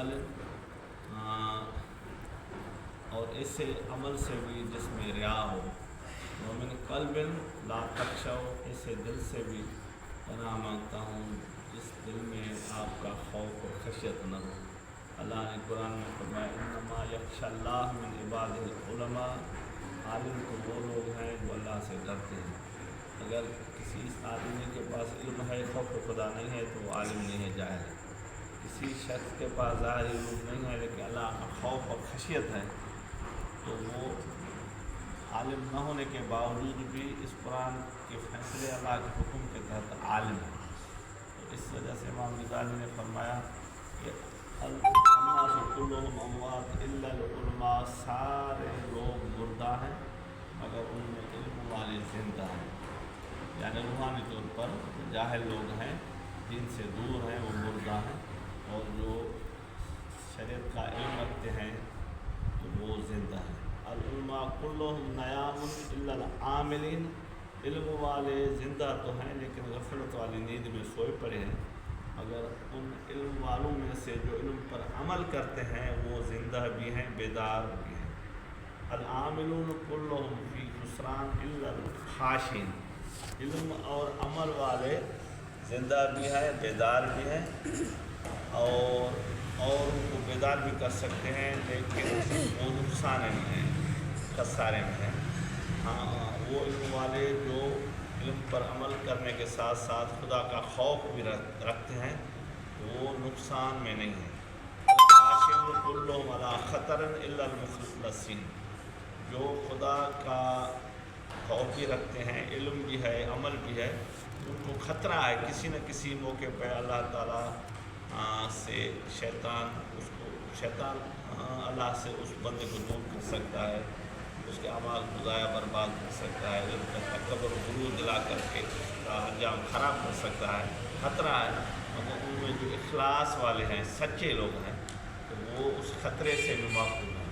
अमल और ऐसे अमल से भी जिसमें रिया हो, मोमिन कल्बिन ला तख्शौ, ऐसे दिल से भी पनाह मांगता हूँ जिस दिल में आपका खौफ और खशियत न हो। अल्लाह ने कुरान में फरमाया इन्नमा यख्शल्लाह मिन इबादिल उलमा, आलिम तो वो लोग हैं जो अल्लाह से डरते हैं। अगर किसी आदमी के पास इल्म है, खौफ खुदा नहीं है तो वो आलिम नहीं है, जाहिल है। किसी शख्स के पास ज़ाहिर इल्म नहीं है लेकिन अल्लाह का खौफ और खशियत है तो वो आलिम न होने के बावजूद भी इस कुरान के फैसले अल्लाह के हुक्म के तहत आलिम है। तो इस वजह से इमाम गज़ाली ने फरमाया कि अन्नासु कुल्लुहुम अमवात इल्लल उलमा, सारे लोग मुर्दा हैं मगर उनमें इल्म वाले ज़िंदा हैं। यानी रूहानी तौर पर जाहिल लोग हैं, दिन से दूर हैं, वो मुर्दा हैं, और जो शरीयत का इल्म रखते हैं तो वो ज़िंदा हैं। अल उलमा कुल्लुहुम नयामुन इल्लल आमिलीन, इल्म वाले ज़िंदा तो हैं लेकिन गफलत वाली नींद में सोए पड़े हैं। मगर उन इल्म वालों में से जो इल्म पर अमल करते हैं वो ज़िंदा भी हैं, बेदार भी हैं। अल आमिलून कुल्लुहुम फी खुसरान इल्लल खाशिन, इल्म और अमल वाले ज़िंदा भी हैं, बेदार भी हैं, और उनको बेदार भी कर सकते हैं लेकिन वो नुकसान में हैं, खसारे में हैं। हाँ, वो इल्म वाले जो इल्म पर अमल करने के साथ साथ खुदा का खौफ भी रखते हैं वो नुकसान में नहीं है। कुल्लुहुम अला खतरन इल्लल मुखलसीन, जो खुदा का खौफ भी रखते हैं, इल्म भी है, अमल भी है, उनको ख़तरा है किसी न किसी मौके पर अल्लाह ताला से शैतान अल्लाह से उस बंदे को दूर कर सकता है, उसके अमाल को ज़ाया बर्बाद कर सकता है, उसका तकब्बुर गुरूर दिला करके उसका अंजाम ख़राब कर सकता है, ख़तरा है। मगर उनमें जो इखलास वाले हैं, सच्चे लोग हैं, तो वो उस ख़तरे से भी महफूज हैं।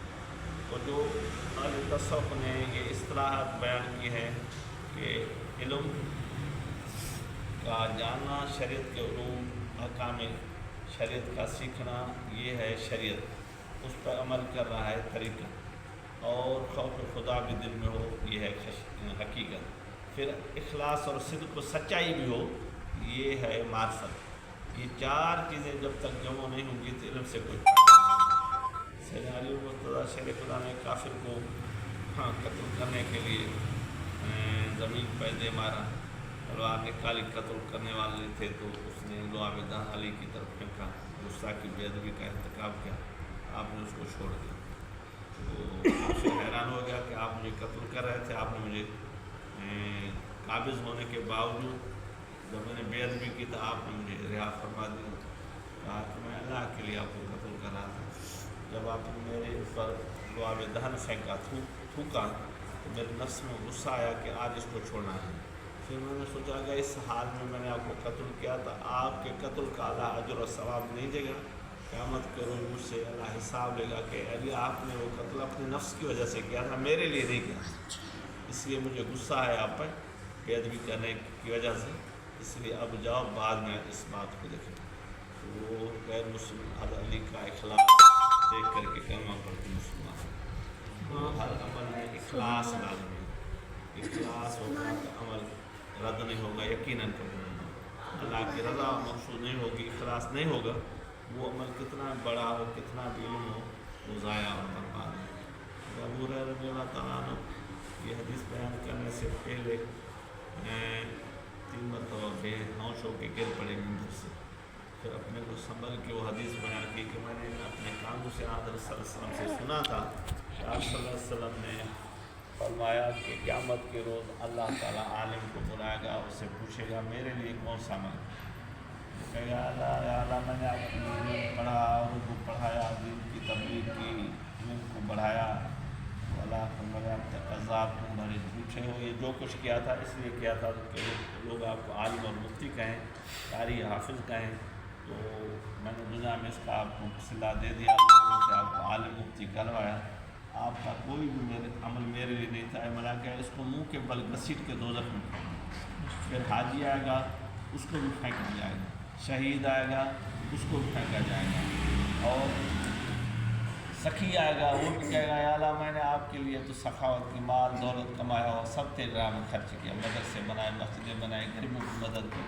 तो जो अहले तसव्वुफ़ ने ये इस्तिलाहात बयान की हैं कि इल्म का जानना, शरीयत के उलूम, अहकाम शरीयत का सीखना, ये है शरीयत, उस पर अमल कर रहा है तरीक़ा, और खौफ खुदा भी दिल में हो, ये है हकीकत। फिर इखलास और सिद्क़, सच्चाई भी हो, ये है मार्फत। ये चार चीज़ें जब तक जमा नहीं होंगी तो इल्म से कोई फायदा नहीं। सैयदना अली मुर्तज़ा शेर खुदा ने काफिर को कत्ल करने के लिए ज़मीन पर दे मारा, तलवार निकाली, कत्ल करने वाले थे तो उसने लुआब दहन अली की तरफ फेंका, गुस्सा की बेअदबी का irtikab किया, आपने उसको छोड़ दिया। तो आपसे हैरान हो गया कि आप मुझे कत्ल कर रहे थे, आपने मुझे काबिज़ होने के बावजूद जब मैंने बेअदबी की तो आपने मुझे रिहा फरमा दिया। कहा कि मैं अल्लाह के लिए आपको कत्ल कर रहा था। जब आपने मेरे ऊपर लुआब दहन फेंका, थूका, तो मेरे नफ्स में गुस्सा आया कि आज इसको छोड़ना है। फिर मैंने सोचा कि इस हाल में मैंने आपको कत्ल किया था, आपके कत्ल का अल्लाह अजर और सवाब नहीं देगा, क़यामत के रोज़ मुझसे अल्लाह हिसाब लेगा कि अरे आपने वो कत्ल अपने नफ्स की वजह से किया था, मेरे लिए नहीं किया, इसलिए मुझे गुस्सा है आप पर बेअदबी करने की वजह से, इसलिए अब जाओ बाद में इस बात को देखें। तो वो गैर मुस्लिम अली का इखलास देख करके कलमा पढ़ती मुसलमान। हर अमल में इखलास लाज़िम है, इखलास होगा तो अमल रद्द नहीं होगा, यकीनन कबूल होगा। अल्लाह की रज़ा मकसूद नहीं होगी, इखलास नहीं होगा, वो अमल कितना बड़ा हो, कितना भी इल्म हो, वो ज़ाया और बर्बाद है। अबू हुरैरा रज़ियल्लाहु तआला अन्हु ये हदीस बयान करने से पहले 3 मरतबा बेहोश होकर गिर पड़े मिंबर से, फिर अपने को संभल के वो हदीस बयान की कि मैंने अपने कानों से हज़रत सल्लल्लाहु अलैहि वसल्लम से सुना था कि आप सल्लल्लाहु अलैहि वसल्लम ने फरमाया कि क़यामत के रोज़ अल्लाह ताला आलिम को बुलाएगा, उससे पूछेगा मेरे लिए कौन सा अमल, कहेगा अल्लाह मैंने आपको पढ़ा, उनको पढ़ाया, दीन की तबलीग की, इल्म को बढ़ाया, तो अल्लाह फरमाया कज़्ज़ाब, तुम बड़े झूठे हो, ये जो कुछ किया था इसलिए किया था कि लोग आपको आलिम और मुफ्ती कहें, कारी हाफिज़ कहें, तो मैंने दुनिया में इसका आपको सिला दे दिया, लोगों से आपको आलिम मुफ्ती करवाया, आपका कोई भी मेरे अमल मेरे लिए नहीं था। मना क्या इसको मुंह के बल घसीट के दोज़ख में फेंक, फिर हाजी आएगा उसको भी फेंक दिया जाएगा। شہید آئے گا اس کو پھینکا جائے گا، اور سخی آئے گا وہ بھی کہے گا یا اللہ میں نے آپ کے لیے تو سخاوت کی مال دولت کمایا اور سب تیرے راہ میں خرچ کیا، مدرسے بنائے، مسجدیں بنائے، غریبوں کی مدد کی۔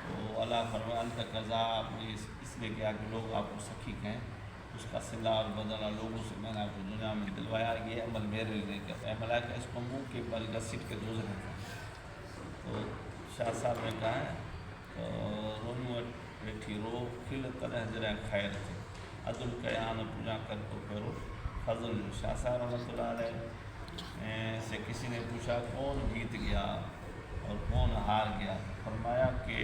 تو اللہ فرمایا انت قضا، آپ نے اس لیے کیا کہ لوگ آپ کو سخی کہیں، اس کا صلہ اور بدلہ لوگوں سے میں نے آپ کو دنیا میں دلوایا، یہ عمل میرے لیے نہیں کرتا ہے، ملائکہ اس کو منہ کے بل گھسیٹ کے دوزخ میں۔ تو شاہ صاحب نے کہا ہے رونو بیٹھی رو کھل طرح جرائیں خیر تھے، عدل قیان پوجا کر تو پھرو فضل۔ شاہ صاحب رحمۃ اللہ علیہ سے کسی نے پوچھا کون جیت گیا اور کون ہار گیا، فرمایا کہ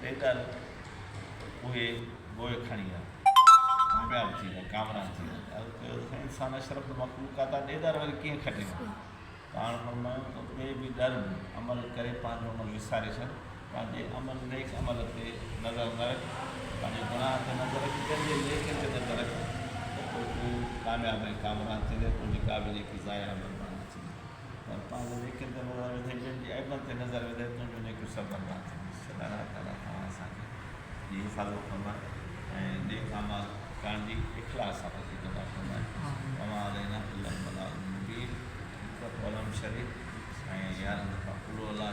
ڈیڈر ہوئے گوئے کھڑیا کامیاب تھی کامران تھی، انسان اشرف مخلوقات ڈیڈر وری کییں کھٹے پان فرمایا تو ॿिए बि डर अमल करे पंहिंजो अमल विसारे छॾ، पंहिंजे अमल नेक अमल ते नज़र न रख, पंहिंजे गुनाह ते नज़र रख, पंहिंजे नेकनि ते नज़र रख, त पोइ तूं कामयाबु ऐं कामरान थींदे, तुंहिंजी का बि जेकी ज़ाया बर्बाद न थींदी। पर पंहिंजे नेकनि ते नज़र विधे, ॿियनि जी ऐबनि ते नज़र विधे, तुंहिंजो नेकियूं सभु बर्बाद थींदी। अलाह ताला तव्हां असांखे जी हिफ़ाज़त फरमाए ऐं नेक अमल करण जी इख़लास सां तौफ़ीक़ अता फरमाए। वमा अलैना इल्ला अल बलागुल मुबीन। कलम शरीफ़ ऐं 11 दफ़ा कुल अल्लाह